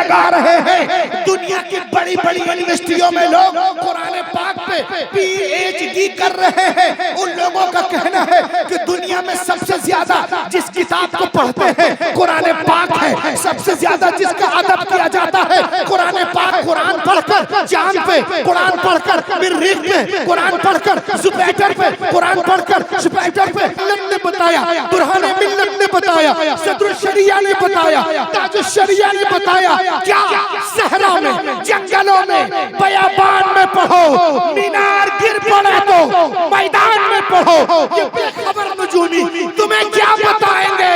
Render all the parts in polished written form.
लगा रहे हैं। दुनिया की बड़ी बड़ी यूनिवर्सिटियों में लोग कुरान पाक पे PhD कर रहे हैं। उन लोगों का कहना है कि दुनिया में सबसे ज्यादा जिस किताब को पढ़ते हैं कुरान पाक है। सबसे ज्यादा जिसका अदब किया जाता है कुरान पाक। कुरान पढ़कर चांद पे, कुरान पढ़कर मरीख पे, कुरान पढ़कर जुपिटर पे, कुरान पढ़कर जुपिटर पे ने बताया, बुरहान मिल्लत ने बताया, सदरुल शरिया ने बताया, ताजुल शरिया ने बताया। क्या सहरा में, जंगलों में, बयाबान में पढ़ो, मीनार गिर पड़े तो मैदान में पढ़ो। ये बेखबर नजूमी तुम्हें क्या बताएंगे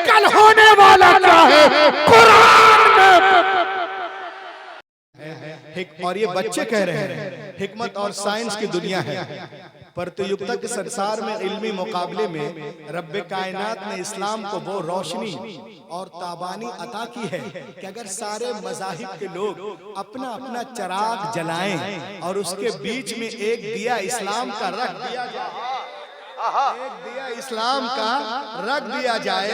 कल होने वाला क्या है कुरान में। और ये बच्चे कह रहे हैं हिकमत और साइंस की दुनिया है। प्रतियुक्ता के संसार में इल्मी मुकाबले में रब्बे कायनात ने इस्लाम को वो रोशनी और ताबानी अता की है कि अगर सारे मज़ाहिब के लोग अपना अपना चिराग जलाएं और उसके बीच में एक दिया इस्लाम का रख दिया जाए, एक दिया इस्लाम का रख दिया जाए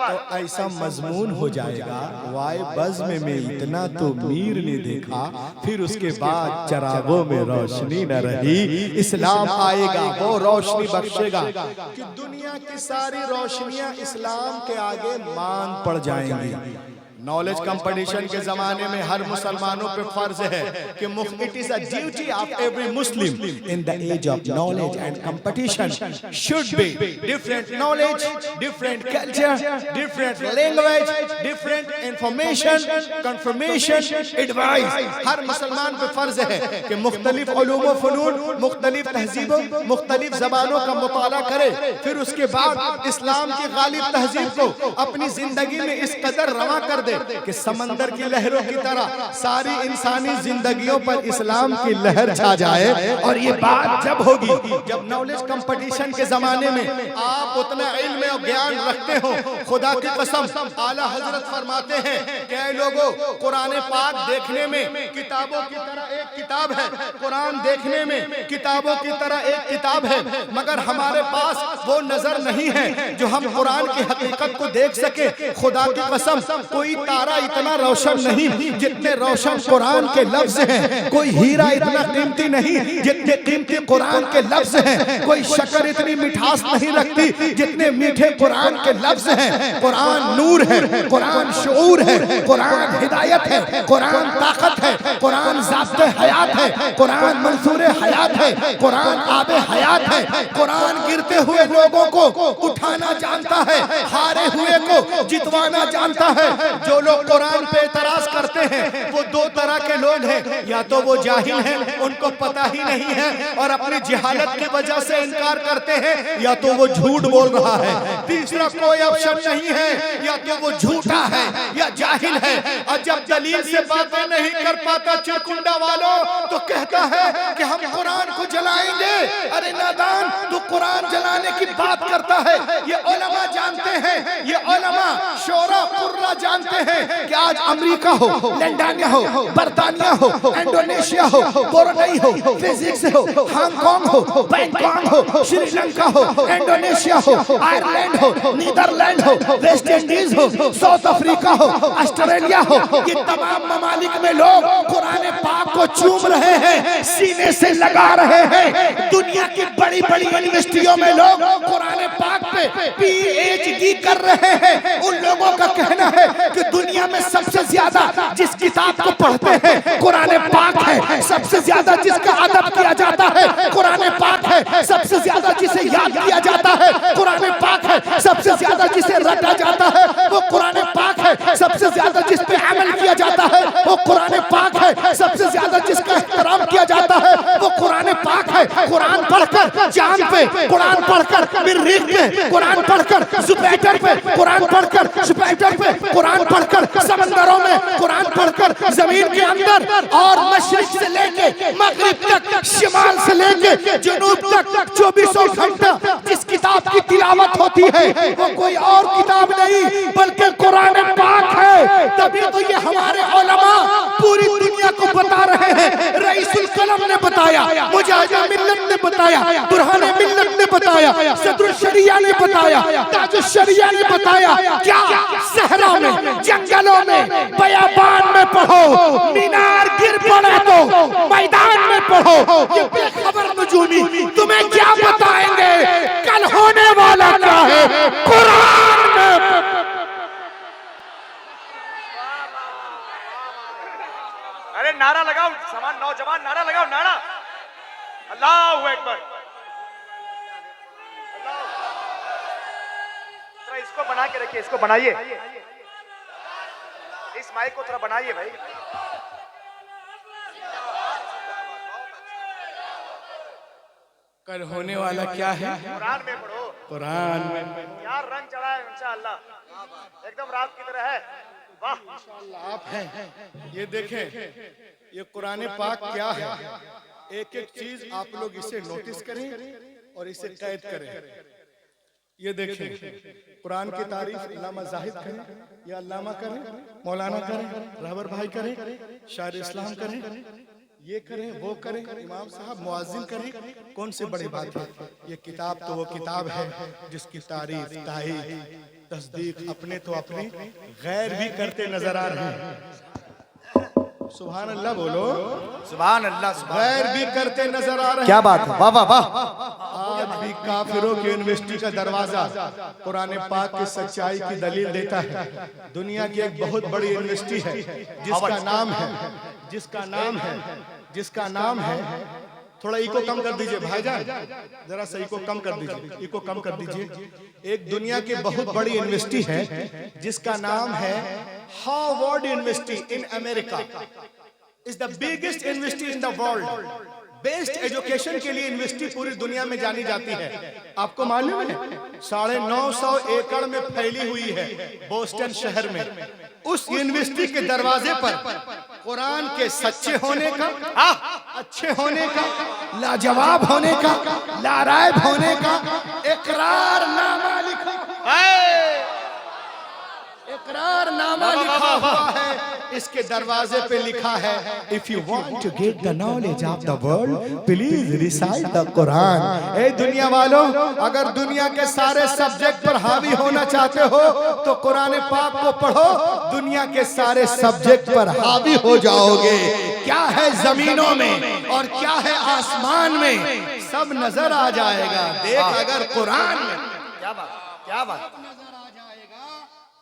तो ऐसा मजमून हो जाएगा, वाय बज़्म में इतना तो मीर ने देखा, फिर उसके बाद चिरागों में रोशनी न रही। इस्लाम आएगा, वो रोशनी बख्शेगा कि दुनिया की सारी रोशनियां इस्लाम के आगे मान पड़ जाएंगी। नॉलेज कंपटीशन के जमाने में हर मुसलमानों पे फर्ज है कि it is a duty of every Muslim in the age of knowledge and competition should be different knowledge, different culture, different language, different information, confirmation, advice. हर मुसलमान पे फर्ज है कि मुख्तलिफ उलूम व फनून, मुख्तलिफ तहजीबों, मुख्तलिफ जबानों का मुताला करे, फिर उसके बाद इस्लाम की गालिब तहजीब को अपनी जिंदगी में इस कदर रवा कर कि समंदर की लहरों की तरह सारी इंसानी जिंदगियों पर इस्लाम की लहर छा जाए। और ये बात जब होगी जब नॉलेज कंपटीशन के जमाने में आप उतना इल्म और ज्ञान रखते हो। खुदा की कसम आला हजरत फरमाते हैं कि लोगों कुरान पाक देखने में किताबों की तरह एक किताब है, कुरान देखने में किताबों की तरह एक किताब है, मगर हमारे पास वो नजर नहीं है जो हम कुरान की हकीकत को देख सके। खुदा की कसम कोई तारा इतना रोशन नहीं जितने रोशन कुरान के लफ्ज हैं, कोई हीरा इतना कीमती नहीं जितने कीमती कुरान के लफ्ज हैं, कोई शक्कर इतनी मिठास नहीं रखती जितने मीठे कुरान के लफ्ज हैं। कुरान नूर है, कुरान शऊर है, कुरान हिदायत है, कुरान ताकत है, कुरान ज़ाब्ते हयात है, कुरान मंसूर हयात है, कुरान आबे हयात है। कुरान गिरते हुए लोगों को उठाना जानता है, हारे हुए को जितवाना जानता है। जो लोग कुरान पे एतराज करते हैं वो दो तरह के लोग हैं, या तो वो जाहिल हैं, उनको पता ही नहीं है और अपनी जहालत की वजह से इनकार करते हैं, या तो वो झूठ बोल रहा है। तीसरा कोई ऑप्शन नहीं है, या तो वो झूठा है या जाहिल है। और जब दलील से बातें नहीं कर पाता चिरकुंडा वालों तो कहता है कि हम कुरान को जलाएंगे। अरे नादान, तो कुरान जलाने की बात करता है। ये उलमा जानते हैं, ये उलमा शोरा कुर्रा जानते हैं कि आज अमेरिका हो, लंदन हो, बर्तानिया हो, इंडोनेशिया हो, ब्रुनेई हो, फिजिक्स हो, हांगकांग हो, बैंकॉक हो, श्रीलंका हो, इंडोनेशिया हो, आयरलैंड हो, नीदरलैंड हो, वेस्ट इंडीज हो, साउथ अफ्रीका हो, ऑस्ट्रेलिया हो, ये तमाम ममालिक में लोग कुरान पाक को चूम रहे हैं, सीने से लगा रहे हैं। दुनिया की बड़ी बड़ी यूनिवर्सिटियों में लोग कुरान पाक पे PhD कर रहे हैं। उन लोगों का कहना है कि दुनिया में सबसे ज्यादा जिस किताब को पढ़ते हैं कुरान पाक है। सबसे ज्यादा जिसका अदब किया जाता है कुरान पाक है। सबसे ज्यादा जिसे याद किया जाता है कुरान पाक है। सबसे ज्यादा जिसे रटा जाता है वो कुरान पाक है। सबसे ज्यादा जिस पे अमल किया जाता है वो कुरान पाक है। सबसे ज्यादा जिसका एहतराम किया जाता है वो कुरान पाक है। कुरान पढ़कर चांद पे, कुरान पढ़कर मरीख पे, कुरान पढ़कर जुपिटर पे, कुरान पढ़कर जुपिटर पे, कुरान पढ़कर समंदरों में, कुरान पढ़कर जमीन के अंदर, और मशरिक से लेके मगरिब तक, शिमाल से लेके जनूब तक 24 घंटा जिस किताब की तिलावत होती है वो कोई और किताब नहीं बल्कि कुरान पाक है। तभी तो ये हमारे उलमा पूरी दुनिया को बता रहे हैं। रईसुल कलम ने बताया, मुजाहिद मिल्लत ने बताया, बुरहान मिल्लत ने बताया, सदरुल शरिया ने बताया, ताजुल शरिया ने बताया। क्या सहरा में, जंगलों में, बयाबान में पढ़ो, मीनार गिर पड़े तो मैदान में पढ़ो। ये बेखबर नजूमी तुम्हें क्या बताएंगे कल होने वाला क्या है कुरान में। अरे नारा लगाओ, समान नौजवान नारा लगाओ, नारा अल्लाहू अकबर। थोड़ा इसको बना के रखिए, इसको बनाइए, इस माइक को थोड़ा बनाइए भाई। कल होने वाला क्या है कुरान में पढ़ो, कुरान में। यार रंग चढ़ा है इंशाअल्लाह, एकदम रात की तरह है। वाह आप हैं, ये देखें ये कुरान पाक क्या है। एक एक चीज आप लोग इसे नोटिस करें और इसे कैद करें। ये देखें कुरान की तारीफ अल्लामा जाहिद करें या अल्लामा करें, मौलाना करें, रहबर भाई करें, शायर इस्लाम करें, ये करें वो करें, इमाम साहब मुअज्जिन करें, कौन से बड़ी बात है। ये किताब तो वो किताब है जिसकी तारीफ ताईद तस्दीक अपने तो अपने गैर भी करते नजर आ रहे हैं। सुभान अल्लाह बोलो, सुभान अल्लाह, गैर भी करते नजर आ रहे हैं। क्या बात है, वाह वाह वाह। आज भी काफिरों की यूनिवर्सिटी का दरवाजा कुरान पाक की सच्चाई की दलील देता है। दुनिया की एक बहुत बड़ी यूनिवर्सिटी है जिसका नाम है थोड़ा इको कम कर दीजिए भाईजान, जरा सा इको कम कर दीजिए, इको कम कर दीजिए। एक दुनिया की बहुत बड़ी यूनिवर्सिटी है जिसका नाम है Harvard university in America. Is the biggest university in the world. Best education के लिए यूनिवर्सिटी पूरी दुनिया में जानी जाती है। आपको मालूम है 950 एकड़ में फैली हुई है बोस्टन शहर में। उस यूनिवर्सिटी के दरवाजे पर कुरान के सच्चे होने का, अच्छे होने का, लाजवाब होने का, लारायब होने का इकरारनामा लिखा हुआ है। इसके दरवाजे पे लिखा है, if you want to get the knowledge of the world please recite the Quran. ए दुनिया वालों, अगर दुनिया के सारे सब्जेक्ट पर हावी होना चाहते हो तो कुरान पाक को पढ़ो, दुनिया के सारे सब्जेक्ट पर हावी हो जाओगे। क्या है जमीनों में और क्या है आसमान में सब नजर आ जाएगा। देख अगर कुरान में, क्या बात, क्या बात। नजर आ जाएगा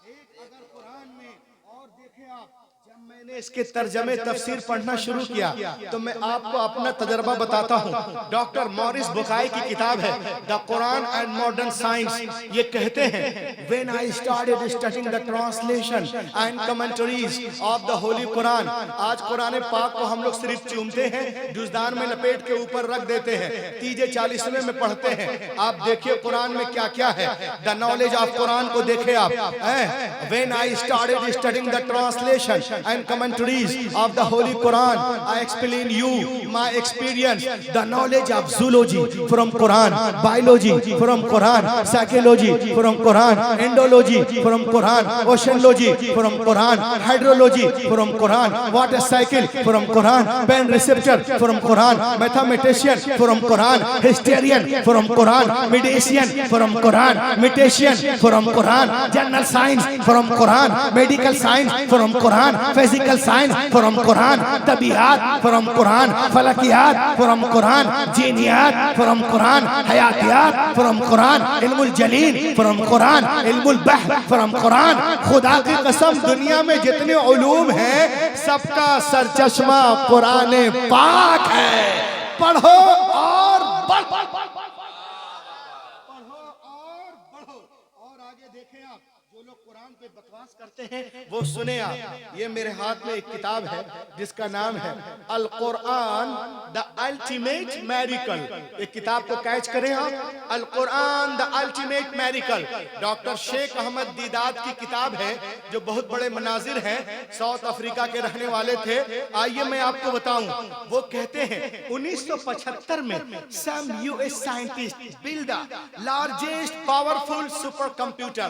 एक अगर कुरान में। और देखें आप, जब मैंने इसके तर्जमे तफसीर पढ़ना शुरू किया तो मैं आपको अपना तजर्बा बताता हूँ। डॉक्टर मॉरिस बुकाई की किताब है the Quran and modern science. ये कहते हैं, when I started studying the translation and commentaries of the holy Quran. आज कुरान पाक को हम लोग सिर्फ चूमते हैं, जुज़दान में लपेट के ऊपर रख देते हैं, तीजे 40वें में पढ़ते हैं। आप देखिए कुरान में क्या क्या है। द नॉलेज ऑफ कुरान को देखे आप। When I started studying the translation and commentaries of the Holy Quran, I explain you my experience. The knowledge of zoology from Quran, biology from Quran, psychology from Quran, endology from Quran, oceanology from Quran, hydrology from Quran, water cycle from Quran, pen receptor from Quran, mathematician from Quran, historian from Quran, medician from Quran, mutation from Quran, general science from Quran, medical science from Quran, physical science from Quran, तबीयत from Quran, फलकियात from Quran, जीनियात from Quran, हयातियात from Quran, इल्मुल जलील from Quran, इल्मुल बहर from Quran. खुदा की कसम दुनिया में जितने उलूम हैं सबका सरचश्मा कुरान पाक है। पढ़ो और बढ़ो, और आगे देखें आप। जो लोग कुरान पे बकवास करते हैं वो सुने आप। ये मेरे हाथ में एक किताब है जिसका नाम है al Quran the ultimate miracle. एक किताब को कैच करें आप, al Quran the ultimate miracle. Doctor Sheikh Ahmed Deedat की किताब है जो बहुत बड़े मनाजिर हैं, साउथ अफ्रीका के रहने वाले थे। आइए मैं आपको बताऊं, वो कहते हैं 1975 में some US scientist build the largest powerful super computer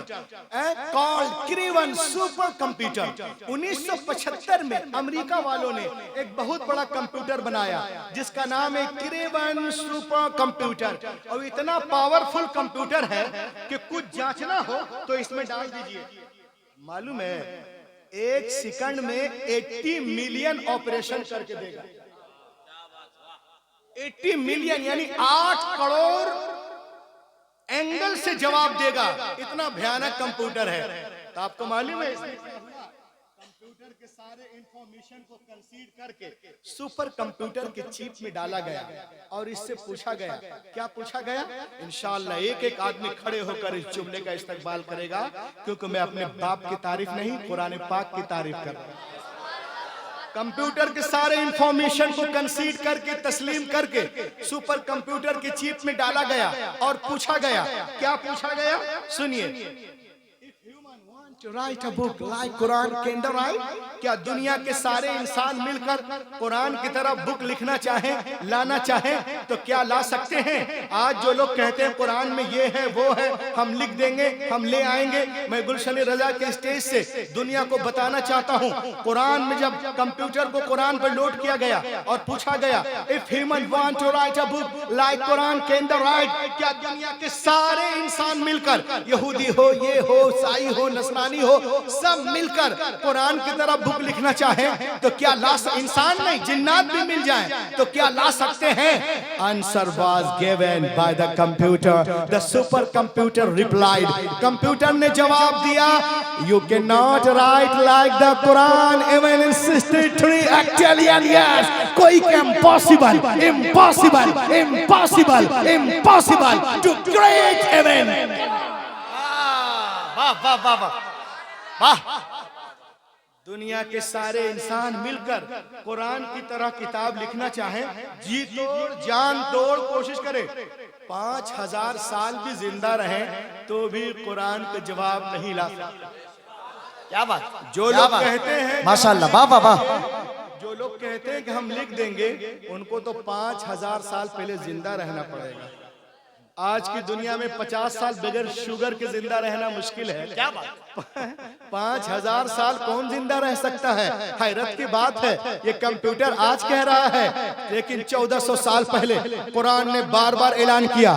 called Cray one super computer. 1975 में अमेरिका वालों ने एक बहुत बड़ा कंप्यूटर बनाया जिसका नाम है क्रीवन सुपर कंप्यूटर। और इतना पावरफुल कंप्यूटर है कि कुछ जांचना हो तो इसमें डाल दीजिए। मालूम है एक सेकंड में 80 मिलियन ऑपरेशन करके देगा। 80 मिलियन यानी 8 करोड़ एंगल से जवाब देगा। इतना भयानक कंप्यूटर है। तो आपको मालूम है कंप्यूटर के सारे इंफॉर्मेशन को कंसीड करके सुपर कंप्यूटर के चिप में डाला गया और इससे पूछा गया, क्या पूछा गया? इंशाअल्लाह एक एक आदमी खड़े होकर इस जुमले का इस्तकबाल करेगा, क्योंकि मैं अपने बाप की तारीफ नहीं, कुरान पाक की तारीफ कर रहा हूं। कंप्यूटर के सारे इंफॉर्मेशन को कंसीड करके तस्लीम करके सुपर कंप्यूटर के चिप में डाला गया और पूछा गया, क्या पूछा गया? सुनिए, to write a book like Quran can the write? क्या दुनिया के सारे इंसान मिलकर कुरान की तरह बुक लिखना चाहें, लाना चाहें तो क्या ला सकते हैं? आज जो लोग कहते हैं कुरान में ये है वो है, हम लिख देंगे, हम ले आएंगे, मैं गुलशन रजा के स्टेज से दुनिया को बताना चाहता हूँ, कुरान में जब कंप्यूटर को कुरान पर लोड किया गया और पूछा गया if human want to write a book like Quran can the write, क्या दुनिया के सारे इंसान मिलकर, यहूदी हो, ये हो, ईसाई हो, नस्रानी हो, सब मिलकर कुरान की तरह बुक लिखना चाहे तो क्या ला इंसान नहीं जिन्नात भी मिल जाए तो क्या ला सकते हैं? Answer was given by the computer. The super computer replied, computer ने जवाब दिया, you can not write like the Quran even in 63 octillion years। कोई impossible impossible impossible impossible to create even. वाह वाह वाह वाह वाह। दुनिया के सारे इंसान मिलकर कुरान की तरह किताब लिखना चाहे, जी तोड़ जान तोड़ कोशिश करे, 5000 साल भी जिंदा रहे तो भी कुरान का जवाब नहीं ला सकते। क्या बात! जो लोग कहते हैं माशाअल्लाह, वाह वाह वाह, जो लोग कहते हैं कि हम लिख देंगे, उनको तो 5000 साल पहले जिंदा रहना पड़ेगा। आज की दुनिया में 50 साल बगैर शुगर के जिंदा रहना मुश्किल है। क्या बात! 5000 साल कौन जिंदा रह सकता है? हैरत की बात है, ये कंप्यूटर आज कह रहा है, लेकिन 1400 साल पहले कुरान ने बार बार ऐलान किया,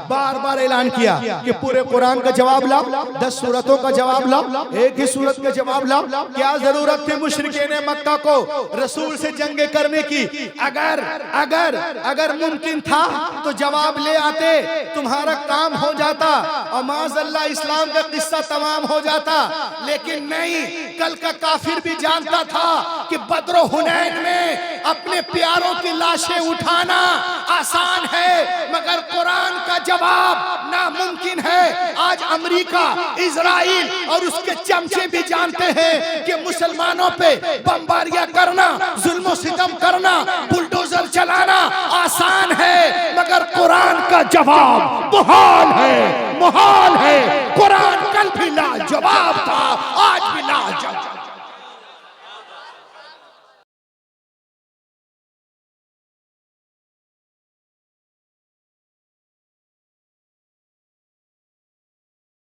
बार बार ऐलान किया कि पूरे कुरान का जवाब लाओ, 10 सूरतों का जवाब लाओ, एक ही सूरत का जवाब लाओ। क्या जरूरत थी मुशरिकीन मक्का को रसूल से जंगे करने की? अगर अगर अगर मुमकिन था तो जवाब ले आते, तुम्हारा काम हो जाता और माज़अल्लाह इस्लाम का किस्सा तमाम हो जाता। लेकिन नहीं, कल का काफिर भी जानता था कि बद्र हुनैन में अपने प्यारों की लाशें उठाना आसान है, मगर कुरान का जवाब नामुमकिन है। आज अमेरिका, इजराइल और उसके चमचे भी जानते हैं कि मुसलमानों पे बमबारियां करना, जुल्म सितम करना, बुलडोजर चलाना आसान है, मगर कुरान का जवाब मुहाल है, मुहाल है। कुरान कल भी लाजवाब था,